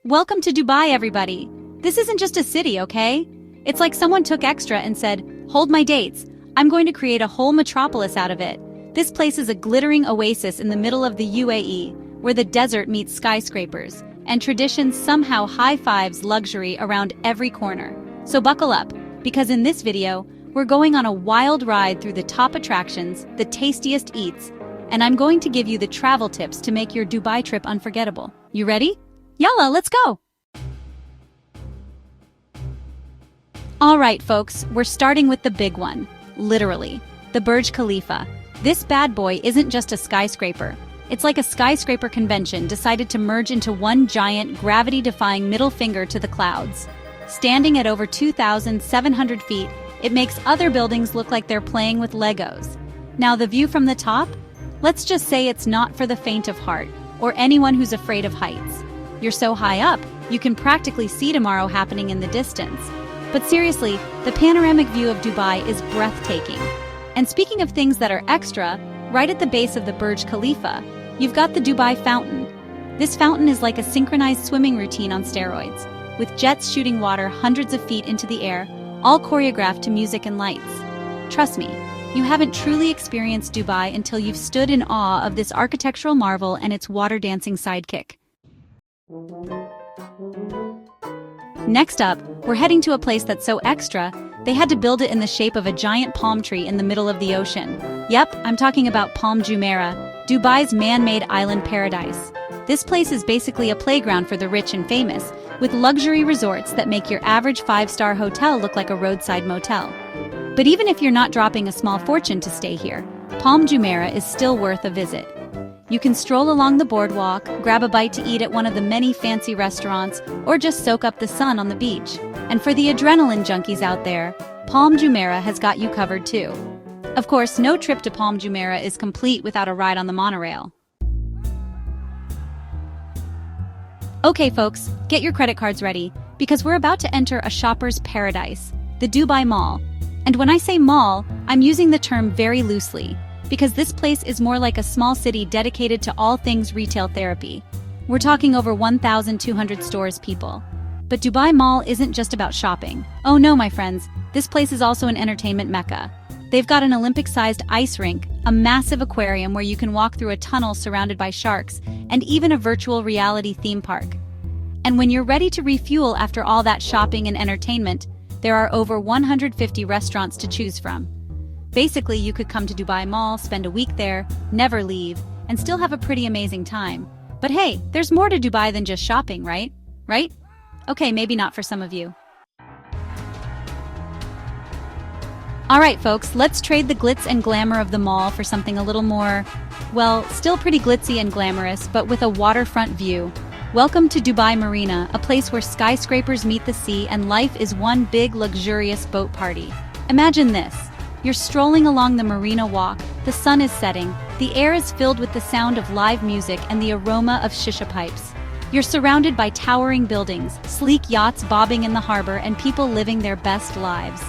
Welcome to Dubai, everybody. This isn't just a city, okay? It's like someone took extra and said, hold my dates, I'm going to create a whole metropolis out of it. This place is a glittering oasis in the middle of the UAE, where the desert meets skyscrapers, and tradition somehow high-fives luxury around every corner. So buckle up, because in this video, we're going on a wild ride through the top attractions, the tastiest eats, and I'm going to give you the travel tips to make your Dubai trip unforgettable. You ready? Yalla, let's go! Alright folks, we're starting with the big one. Literally, the Burj Khalifa. This bad boy isn't just a skyscraper. It's like a skyscraper convention decided to merge into one giant, gravity-defying middle finger to the clouds. Standing at over 2,700 feet, it makes other buildings look like they're playing with Legos. Now the view from the top? Let's just say it's not for the faint of heart, or anyone who's afraid of heights. You're so high up, you can practically see tomorrow happening in the distance. But seriously, the panoramic view of Dubai is breathtaking. And speaking of things that are extra, right at the base of the Burj Khalifa, you've got the Dubai Fountain. This fountain is like a synchronized swimming routine on steroids, with jets shooting water hundreds of feet into the air, all choreographed to music and lights. Trust me, you haven't truly experienced Dubai until you've stood in awe of this architectural marvel and its water-dancing sidekick. Next up, we're heading to a place that's so extra, they had to build it in the shape of a giant palm tree in the middle of the ocean. Yep, I'm talking about Palm Jumeirah, Dubai's man-made island paradise. This place is basically a playground for the rich and famous, with luxury resorts that make your average five-star hotel look like a roadside motel. But even if you're not dropping a small fortune to stay here, Palm Jumeirah is still worth a visit. You can stroll along the boardwalk, grab a bite to eat at one of the many fancy restaurants, or just soak up the sun on the beach. And for the adrenaline junkies out there, Palm Jumeirah has got you covered too. Of course, no trip to Palm Jumeirah is complete without a ride on the monorail. Okay folks, get your credit cards ready, because we're about to enter a shopper's paradise, the Dubai Mall. And when I say mall, I'm using the term very loosely, because this place is more like a small city dedicated to all things retail therapy. We're talking over 1,200 stores, people. But Dubai Mall isn't just about shopping. Oh no, my friends, this place is also an entertainment mecca. They've got an Olympic-sized ice rink, a massive aquarium where you can walk through a tunnel surrounded by sharks, and even a virtual reality theme park. And when you're ready to refuel after all that shopping and entertainment, there are over 150 restaurants to choose from. Basically, you could come to Dubai Mall, spend a week there, never leave, and still have a pretty amazing time. But hey, there's more to Dubai than just shopping, right? Right? Okay, maybe not for some of you. Alright folks, let's trade the glitz and glamour of the mall for something a little more, well, still pretty glitzy and glamorous, but with a waterfront view. Welcome to Dubai Marina, a place where skyscrapers meet the sea and life is one big luxurious boat party. Imagine this. You're strolling along the marina walk, the sun is setting, the air is filled with the sound of live music and the aroma of shisha pipes. You're surrounded by towering buildings, sleek yachts bobbing in the harbor, and people living their best lives.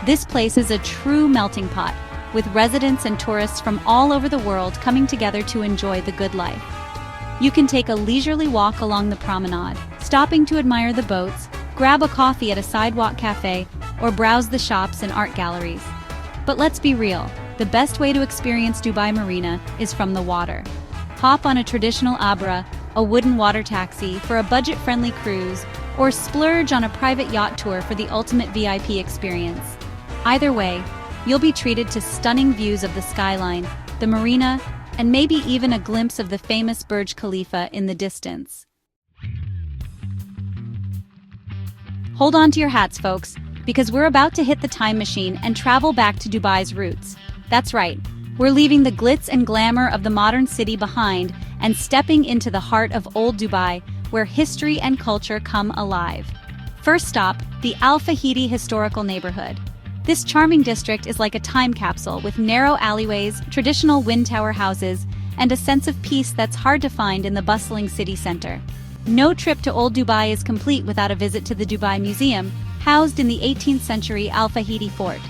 This place is a true melting pot, with residents and tourists from all over the world coming together to enjoy the good life. You can take a leisurely walk along the promenade, stopping to admire the boats, grab a coffee at a sidewalk cafe, or browse the shops and art galleries. But let's be real, the best way to experience Dubai Marina is from the water. Hop on a traditional abra, a wooden water taxi for a budget-friendly cruise, or splurge on a private yacht tour for the ultimate VIP experience. Either way, you'll be treated to stunning views of the skyline, the marina, and maybe even a glimpse of the famous Burj Khalifa in the distance. Hold on to your hats, folks, because we're about to hit the time machine and travel back to Dubai's roots. That's right, we're leaving the glitz and glamour of the modern city behind and stepping into the heart of old Dubai, where history and culture come alive. First stop, the Al Fahidi historical neighborhood. This charming district is like a time capsule with narrow alleyways, traditional wind tower houses, and a sense of peace that's hard to find in the bustling city center. No trip to old Dubai is complete without a visit to the Dubai Museum, housed in the 18th century Al Fahidi fort.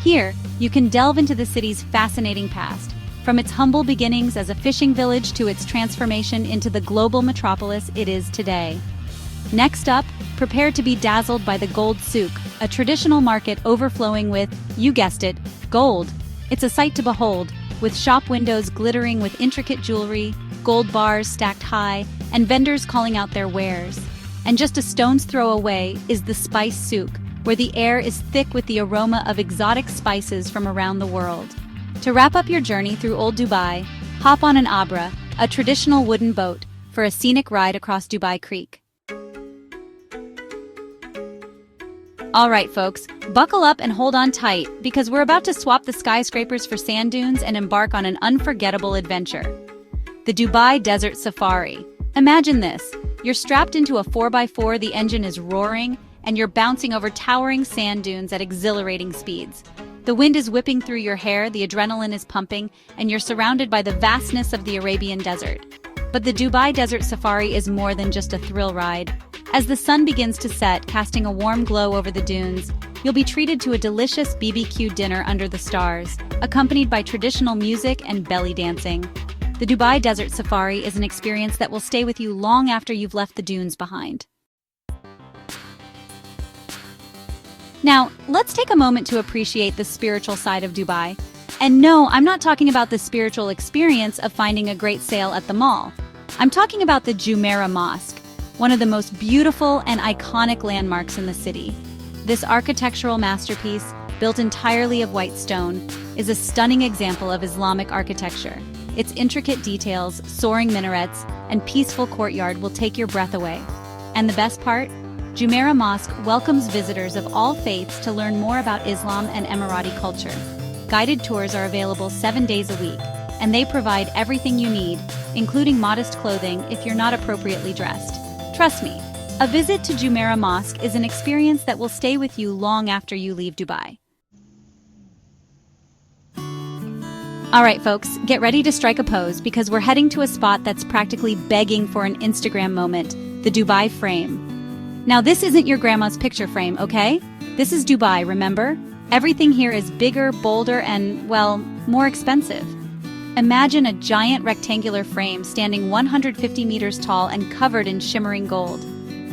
Here, you can delve into the city's fascinating past, from its humble beginnings as a fishing village to its transformation into the global metropolis it is today. Next up, prepare to be dazzled by the gold souk, a traditional market overflowing with, you guessed it, gold. It's a sight to behold, with shop windows glittering with intricate jewelry, gold bars stacked high, and vendors calling out their wares. And just a stone's throw away is the spice souk, where the air is thick with the aroma of exotic spices from around the world. To wrap up your journey through Old Dubai, hop on an abra, a traditional wooden boat, for a scenic ride across Dubai Creek. All right, folks, buckle up and hold on tight, because we're about to swap the skyscrapers for sand dunes and embark on an unforgettable adventure. The Dubai Desert Safari. Imagine this. You're strapped into a 4x4, the engine is roaring, and you're bouncing over towering sand dunes at exhilarating speeds. The wind is whipping through your hair, the adrenaline is pumping, and you're surrounded by the vastness of the Arabian desert. But the Dubai Desert Safari is more than just a thrill ride. As the sun begins to set, casting a warm glow over the dunes, you'll be treated to a delicious BBQ dinner under the stars, accompanied by traditional music and belly dancing. The Dubai Desert Safari is an experience that will stay with you long after you've left the dunes behind. Now, let's take a moment to appreciate the spiritual side of Dubai. And no, I'm not talking about the spiritual experience of finding a great sale at the mall. I'm talking about the Jumeirah Mosque, one of the most beautiful and iconic landmarks in the city. This architectural masterpiece, built entirely of white stone, is a stunning example of Islamic architecture. Its intricate details, soaring minarets, and peaceful courtyard will take your breath away. And the best part? Jumeirah Mosque welcomes visitors of all faiths to learn more about Islam and Emirati culture. Guided tours are available 7 days a week, and they provide everything you need, including modest clothing if you're not appropriately dressed. Trust me, a visit to Jumeirah Mosque is an experience that will stay with you long after you leave Dubai. All right, folks, get ready to strike a pose because we're heading to a spot that's practically begging for an Instagram moment, the Dubai frame. Now, this isn't your grandma's picture frame, okay? This is Dubai, remember? Everything here is bigger, bolder, and, well, more expensive. Imagine a giant rectangular frame standing 150 meters tall and covered in shimmering gold.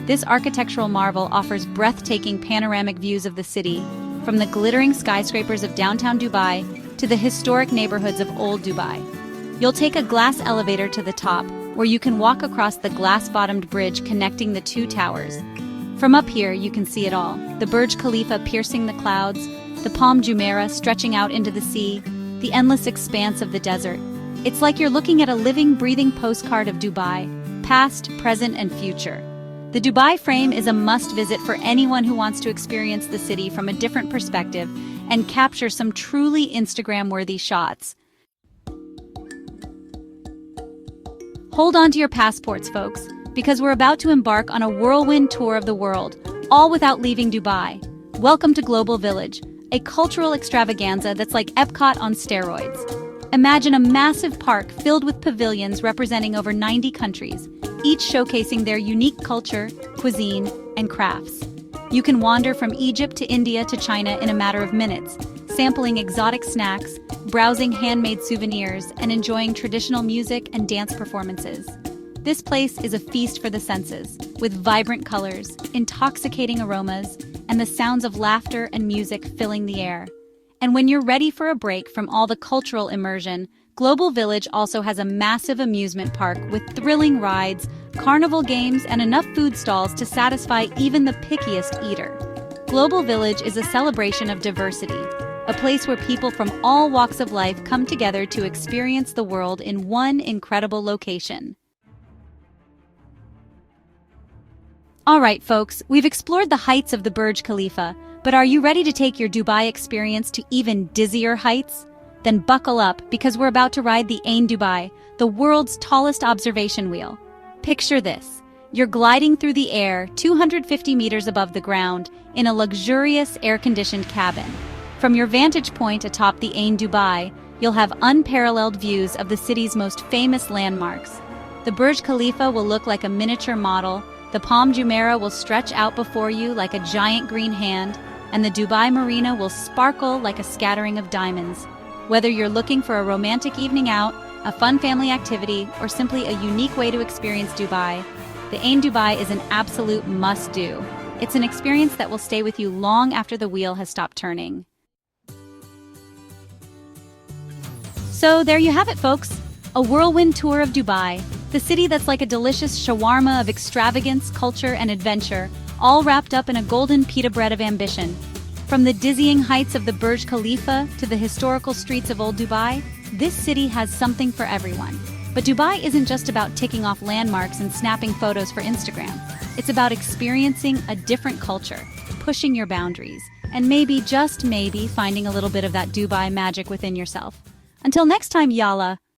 This architectural marvel offers breathtaking panoramic views of the city, from the glittering skyscrapers of downtown Dubai to the historic neighborhoods of Old Dubai. You'll take a glass elevator to the top, where you can walk across the glass-bottomed bridge connecting the two towers. From up here, you can see it all. The Burj Khalifa piercing the clouds, the Palm Jumeirah stretching out into the sea, the endless expanse of the desert. It's like you're looking at a living, breathing postcard of Dubai, past, present, and future. The Dubai frame is a must-visit for anyone who wants to experience the city from a different perspective and capture some truly Instagram-worthy shots. Hold on to your passports, folks, because we're about to embark on a whirlwind tour of the world, all without leaving Dubai. Welcome to Global Village, a cultural extravaganza that's like Epcot on steroids. Imagine a massive park filled with pavilions representing over 90 countries, each showcasing their unique culture, cuisine, and crafts. You can wander from Egypt to India to China in a matter of minutes, sampling exotic snacks, browsing handmade souvenirs, and enjoying traditional music and dance performances. This place is a feast for the senses, with vibrant colors, intoxicating aromas, and the sounds of laughter and music filling the air. And when you're ready for a break from all the cultural immersion, Global Village also has a massive amusement park with thrilling rides, carnival games, and enough food stalls to satisfy even the pickiest eater. Global Village is a celebration of diversity, a place where people from all walks of life come together to experience the world in one incredible location. All right, folks, we've explored the heights of the Burj Khalifa, but are you ready to take your Dubai experience to even dizzier heights? Then buckle up, because we're about to ride the Ain Dubai, the world's tallest observation wheel. Picture this. You're gliding through the air 250 meters above the ground in a luxurious air-conditioned cabin. From your vantage point atop the Ain Dubai, you'll have unparalleled views of the city's most famous landmarks. The Burj Khalifa will look like a miniature model, the Palm Jumeirah will stretch out before you like a giant green hand, and the Dubai Marina will sparkle like a scattering of diamonds. Whether you're looking for a romantic evening out, a fun family activity, or simply a unique way to experience Dubai, The Ain Dubai is an absolute must-do. It's an experience that will stay with you long after the wheel has stopped turning. So there you have it, folks. A whirlwind tour of Dubai, the city that's like a delicious shawarma of extravagance, culture, and adventure, all wrapped up in a golden pita bread of ambition. From the dizzying heights of the Burj Khalifa to the historical streets of Old Dubai, this city has something for everyone. But Dubai isn't just about ticking off landmarks and snapping photos for Instagram. It's about experiencing a different culture, pushing your boundaries, and maybe, just maybe, finding a little bit of that Dubai magic within yourself. Until next time, Yalla!